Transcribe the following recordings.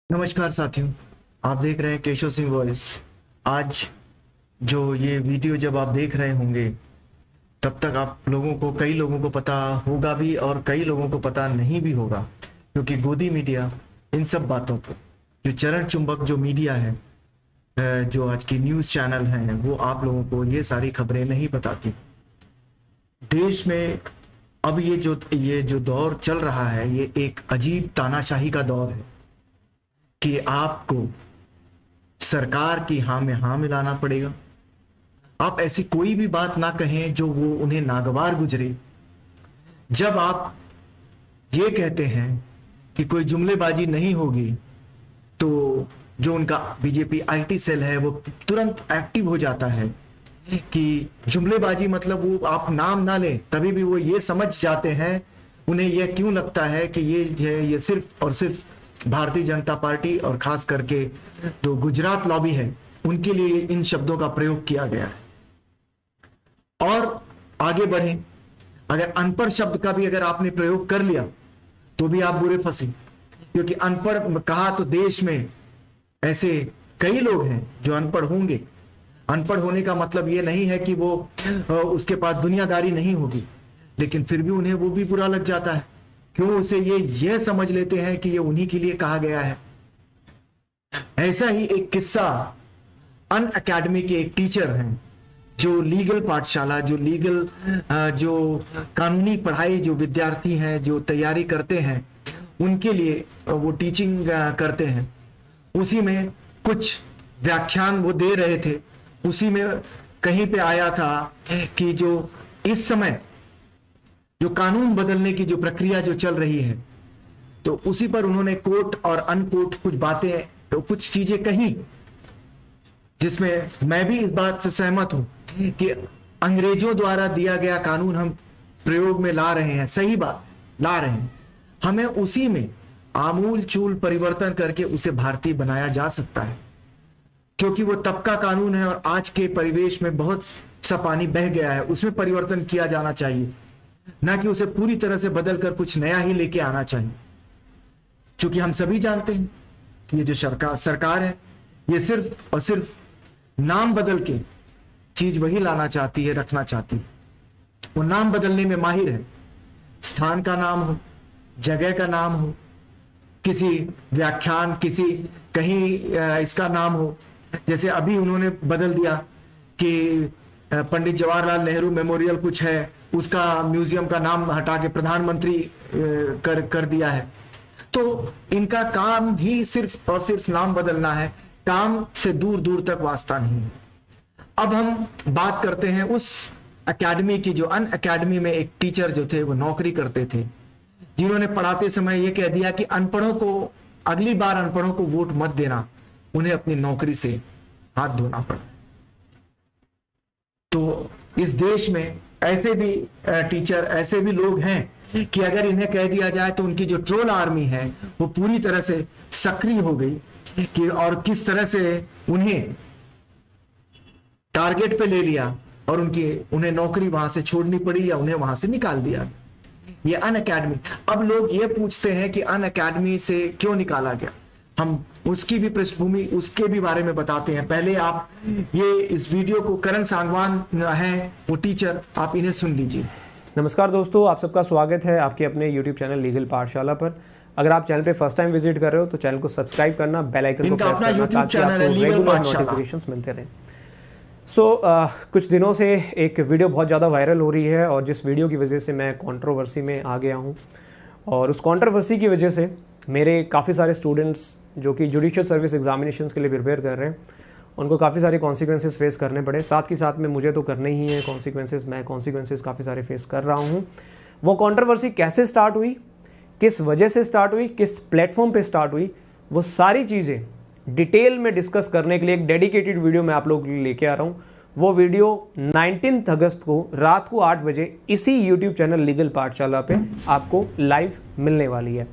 नमस्कार साथियों, आप देख रहे हैं केशव सिंह वॉइस। आज जो ये वीडियो जब आप देख रहे होंगे तब तक आप लोगों को कई लोगों को पता होगा भी और कई लोगों को पता नहीं भी होगा, क्योंकि गोदी मीडिया इन सब बातों को, जो चरण चुंबक जो मीडिया है, जो आज की न्यूज़ चैनल हैं, वो आप लोगों को ये सारी खबरें नहीं बताती। देश में अब ये जो दौर चल रहा है, ये एक अजीब तानाशाही का दौर है कि आपको सरकार की हाँ में हाँ मिलाना पड़ेगा। आप ऐसी कोई भी बात ना कहें जो वो उन्हें नागवार गुजरे। जब आप ये कहते हैं कि कोई जुमलेबाजी नहीं होगी, तो जो उनका बीजेपी आईटी सेल है वो तुरंत एक्टिव हो जाता है कि जुमलेबाजी मतलब वो आप नाम ना लें तभी भी वो ये समझ जाते हैं। उन्हें यह क्यों लगता है कि ये सिर्फ और सिर्फ भारतीय जनता पार्टी और खास करके जो गुजरात लॉबी है उनके लिए इन शब्दों का प्रयोग किया गया है। और आगे बढ़ें, अगर अनपढ़ शब्द का भी अगर आपने प्रयोग कर लिया तो भी आप बुरे फंसे, क्योंकि अनपढ़ कहा तो देश में ऐसे कई लोग हैं जो अनपढ़ होंगे। अनपढ़ होने का मतलब ये नहीं है कि वो उसके पास दुनियादारी नहीं होगी, लेकिन फिर भी उन्हें वो भी बुरा लग जाता है। क्यों? उसे ये समझ लेते हैं कि ये उन्हीं के लिए कहा गया है। ऐसा ही एक किस्सा अन अकेडमी के एक टीचर हैं जो लीगल पाठशाला, जो कानूनी पढ़ाई, जो विद्यार्थी हैं जो तैयारी करते हैं उनके लिए वो टीचिंग करते हैं। उसी में कुछ व्याख्यान वो दे रहे थे। उसी में कहीं पे आया था कि जो इस समय जो कानून बदलने की जो प्रक्रिया जो चल रही है, तो उसी पर उन्होंने कोट और अनकोट कुछ बातें, तो कुछ चीजें कही जिसमें मैं भी इस बात से सहमत हूं कि अंग्रेजों द्वारा दिया गया कानून हम प्रयोग में ला रहे हैं। सही बात, ला रहे हैं। हमें उसी में आमूल चूल परिवर्तन करके उसे भारतीय बनाया जा सकता है, क्योंकि वो तब का कानून है और आज के परिवेश में बहुत सा पानी बह गया है। उसमें परिवर्तन किया जाना चाहिए, ना कि उसे पूरी तरह से बदलकर कुछ नया ही लेके आना चाहिए। क्योंकि हम सभी जानते हैं कि ये जो सरकार है, ये सिर्फ और सिर्फ नाम बदल के चीज वही लाना चाहती है, रखना चाहती है। वो नाम बदलने में माहिर है। स्थान का नाम हो, जगह का नाम हो, किसी व्याख्यान, किसी कहीं इसका नाम हो। जैसे अभी उन्होंने बदल दिया कि पंडित जवाहरलाल नेहरू मेमोरियल कुछ है, उसका म्यूजियम का नाम हटा के प्रधानमंत्री कर दिया है। तो इनका काम भी सिर्फ और सिर्फ नाम बदलना है, काम से दूर दूर तक वास्ता नहीं है। अब हम बात करते हैं उस एकेडमी की, जो अन एकेडमी में एक टीचर जो थे वो नौकरी करते थे, जिन्होंने पढ़ाते समय ये कह दिया कि अनपढ़ों को, अगली बार अनपढ़ों को वोट मत देना, उन्हें अपनी नौकरी से हाथ धोना पड़ा। तो इस देश में ऐसे भी टीचर, ऐसे भी लोग हैं कि अगर इन्हें कह दिया जाए तो उनकी जो ट्रोल आर्मी है वो पूरी तरह से सक्रिय हो गई कि और किस तरह से उन्हें टारगेट पे ले लिया और उन्हें नौकरी वहां से छोड़नी पड़ी या उन्हें वहां से निकाल दिया। ये अन अकेडमी। अब लोग ये पूछते हैं कि अन अकेडमी से क्यों निकाला गया। हम उसकी भी पृष्ठभूमि, उसके भी बारे में बताते हैं। पहले आप ये इस वीडियो को, करण सांगवान है वो टीचर, आप इन्हें सुन लीजिए। नमस्कार दोस्तों, आप सबका स्वागत है आपके अपने YouTube चैनल लीगल पाठशाला पर। अगर आप चैनल पे फर्स्ट टाइम विजिट कर रहे हो तो चैनल को सब्सक्राइब करना, बेल आइकन को प्रेस करना ताकि आपको रेगुलर नोटिफिकेशंस मिलते रहें। कुछ दिनों से एक वीडियो बहुत ज़्यादा वायरल हो रही है और जिस वीडियो की वजह से मैं कंट्रोवर्सी में आ गया हूँ, और उस कंट्रोवर्सी की वजह से मेरे काफ़ी सारे स्टूडेंट्स जो कि जुडिशियल सर्विस एग्जामिनेशंस के लिए प्रिपेयर कर रहे हैं, उनको काफ़ी सारे कॉन्सिक्वेंसेस फेस करने पड़े। साथ ही साथ में मुझे तो करने ही है कॉन्सिक्वेंसेस, मैं कॉन्सिक्वेंसेस काफ़ी सारे फेस कर रहा हूँ। वो कंट्रोवर्सी कैसे स्टार्ट हुई, किस वजह से स्टार्ट हुई, किस प्लेटफॉर्म पे स्टार्ट हुई, वो सारी चीज़ें डिटेल में डिस्कस करने के लिए एक डेडिकेटेड वीडियो मैं आप लोगों के लिए लेके आ रहा हूँ। वो वीडियो 19 अगस्त को रात को 8 बजे इसी YouTube चैनल लीगल पाठशाला पे आपको लाइव मिलने वाली है।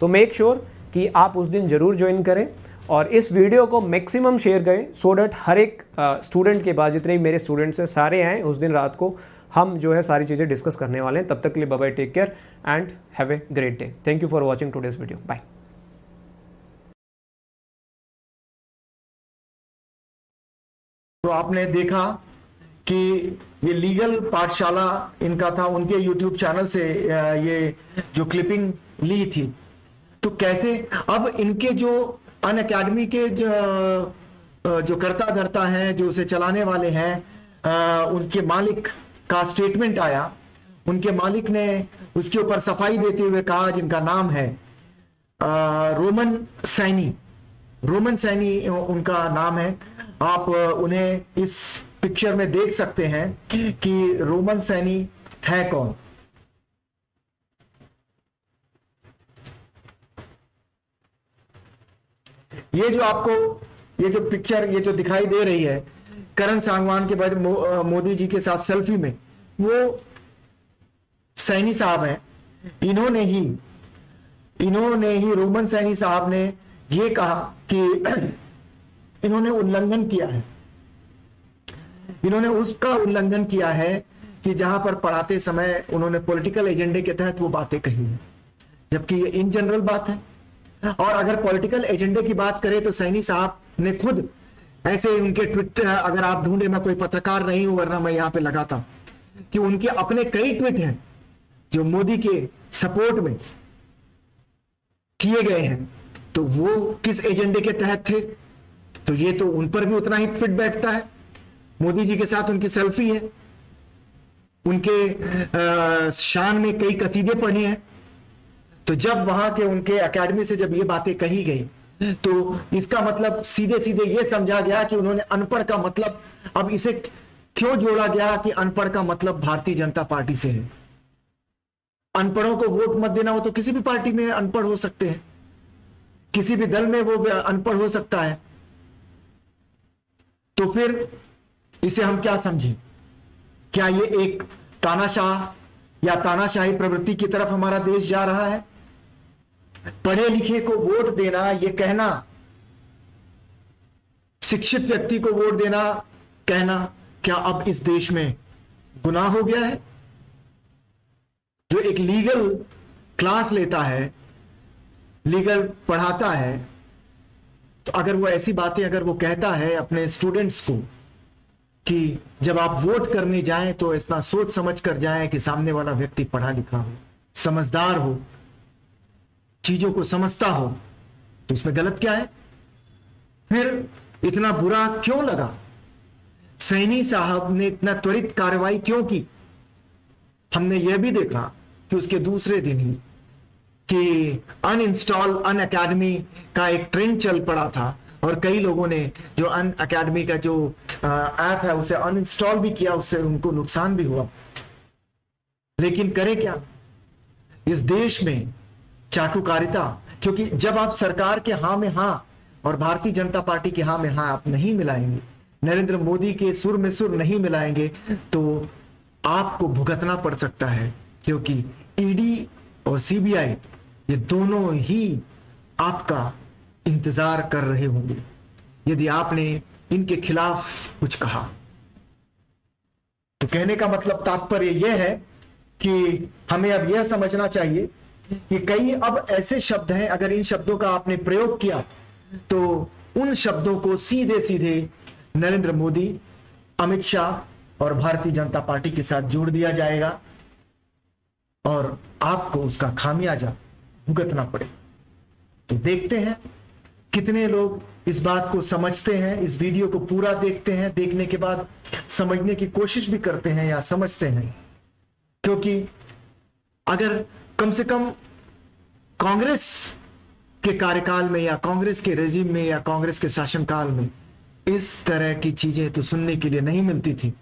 सो मेक श्योर कि आप उस दिन ज़रूर ज्वाइन करें और इस वीडियो को मैक्सिमम शेयर करें, सो डैट हर एक स्टूडेंट के पास, जितने भी मेरे स्टूडेंट्स हैं सारे आएँ उस दिन रात को। हम जो है सारी चीज़ें डिस्कस करने वाले हैं। तब तक के लिए bye bye, take care and have a great day. Thank you for watching today's video. Bye. तो आपने देखा कि ये लीगल पाठशाला इनका था, उनके यूट्यूब चैनल से ये जो क्लिपिंग ली थी। तो कैसे अब इनके जो अन अकेडमी के जो कर्ता धर्ता हैं, जो उसे चलाने वाले हैं, उनके मालिक का स्टेटमेंट आया। उनके मालिक ने उसके ऊपर सफाई देते हुए कहा, जिनका नाम है रोमन सैनी। रोमन सैनी उनका नाम है। आप उन्हें इस पिक्चर में देख सकते हैं कि रोमन सैनी है कौन। ये जो आपको ये जो पिक्चर ये जो दिखाई दे रही है करण सांगवान के बाद मोदी जी के साथ सेल्फी में, वो सैनी साहब हैं। इन्होंने ही रोमन सैनी साहब ने ये कहा कि इन्होंने उल्लंघन किया है। इन्होंने उसका उल्लंघन किया है कि जहां पर पढ़ाते समय उन्होंने पॉलिटिकल एजेंडे के तहत वो बातें कही हैं, जबकि ये इन जनरल बात है। और अगर पॉलिटिकल एजेंडे की बात करें तो सैनी साहब ने खुद ऐसे उनके ट्वीट, अगर आप ढूंढे, मैं कोई पत्रकार नहीं हूं वरना मैं यहां पे लगा था, कि उनके अपने कई ट्वीट हैं जो मोदी के सपोर्ट में किए गए हैं। तो वो किस एजेंडे के तहत थे, तो ये तो उन पर भी उतना ही फिट बैठता है। मोदी जी के साथ उनकी सेल्फी है, उनके शान में कई कसीदे पढ़े हैं। तो जब वहां के उनके एकेडमी से जब ये बातें कही गई तो इसका मतलब सीधे सीधे ये समझा गया कि उन्होंने अनपढ़ का मतलब, अब इसे क्यों जोड़ा गया कि अनपढ़ का मतलब भारतीय जनता पार्टी से है। अनपढ़ों को वोट मत देना, वो तो किसी भी पार्टी में अनपढ़ हो सकते हैं, किसी भी दल में वो अनपढ़ हो सकता है। तो फिर इसे हम क्या समझें? क्या ये एक तानाशाह या तानाशाही प्रवृत्ति की तरफ हमारा देश जा रहा है? पढ़े लिखे को वोट देना, ये कहना, शिक्षित व्यक्ति को वोट देना कहना, क्या अब इस देश में गुनाह हो गया है? जो एक लीगल क्लास लेता है, लीगल पढ़ाता है, तो अगर वो ऐसी बातें अगर वो कहता है अपने स्टूडेंट्स को कि जब आप वोट करने जाएं तो इतना सोच समझ कर जाएं कि सामने वाला व्यक्ति पढ़ा लिखा हो, समझदार हो, चीजों को समझता हो, तो इसमें गलत क्या है? फिर इतना बुरा क्यों लगा? सैनी साहब ने इतना त्वरित कार्रवाई क्यों की? हमने यह भी देखा कि उसके दूसरे दिन ही कि अनइंस्टॉल अन अकेडमी का एक ट्रेंड चल पड़ा था और कई लोगों ने जो अन अकेडमी का जो ऐप है उसे अनइंस्टॉल भी किया, उससे उनको नुकसान भी हुआ। लेकिन करें क्या? इस देश में चाटुकारिता, क्योंकि जब आप सरकार के हां में हां और भारतीय जनता पार्टी के हां में हां आप नहीं मिलाएंगे, नरेंद्र मोदी के सुर में सुर नहीं मिलाएंगे, तो आपको भुगतना पड़ सकता है। क्योंकि ईडी और सीबीआई ये दोनों ही आपका इंतजार कर रहे होंगे यदि आपने इनके खिलाफ कुछ कहा। तो कहने का मतलब तात्पर्य यह है कि हमें अब यह समझना चाहिए कि कई अब ऐसे शब्द हैं, अगर इन शब्दों का आपने प्रयोग किया तो उन शब्दों को सीधे सीधे नरेंद्र मोदी, अमित शाह और भारतीय जनता पार्टी के साथ जोड़ दिया जाएगा और आपको उसका खामियाजा भुगतना पड़े। तो देखते हैं कितने लोग इस बात को समझते हैं, इस वीडियो को पूरा देखते हैं, देखने के बाद समझने की कोशिश भी करते हैं या समझते हैं। क्योंकि अगर कम से कम कांग्रेस के कार्यकाल में या कांग्रेस के रेजिम में या कांग्रेस के शासनकाल में इस तरह की चीजें तो सुनने के लिए नहीं मिलती थी,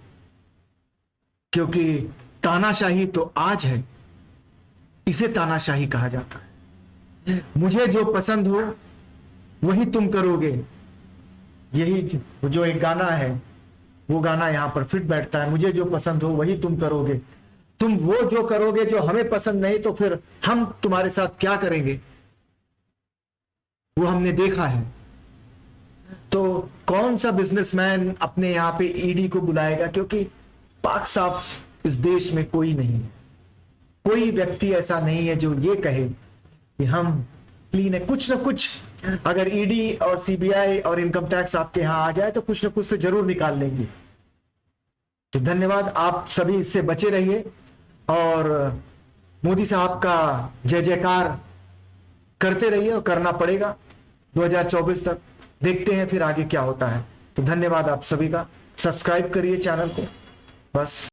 क्योंकि तानाशाही तो आज है, इसे तानाशाही कहा जाता है। मुझे जो पसंद हो वही तुम करोगे, यही जो एक गाना है वो गाना यहां पर फिट बैठता है। मुझे जो पसंद हो वही तुम करोगे, तुम वो जो करोगे जो हमें पसंद नहीं तो फिर हम तुम्हारे साथ क्या करेंगे, वो हमने देखा है। तो कौन सा बिजनेसमैन अपने यहां पे ईडी को बुलाएगा? क्योंकि पाक साफ इस देश में कोई नहीं है, कोई व्यक्ति ऐसा नहीं है जो ये कहे कि हम क्लीन है। कुछ ना कुछ अगर ईडी और सीबीआई और इनकम टैक्स आपके यहाँ आ जाए तो कुछ ना कुछ तो जरूर निकाल लेंगे। तो धन्यवाद, आप सभी इससे बचे रहिए और मोदी साहब का जय जयकार करते रहिए, और करना पड़ेगा 2024 तक। देखते हैं फिर आगे क्या होता है। तो धन्यवाद आप सभी का, सब्सक्राइब करिए चैनल को, बस।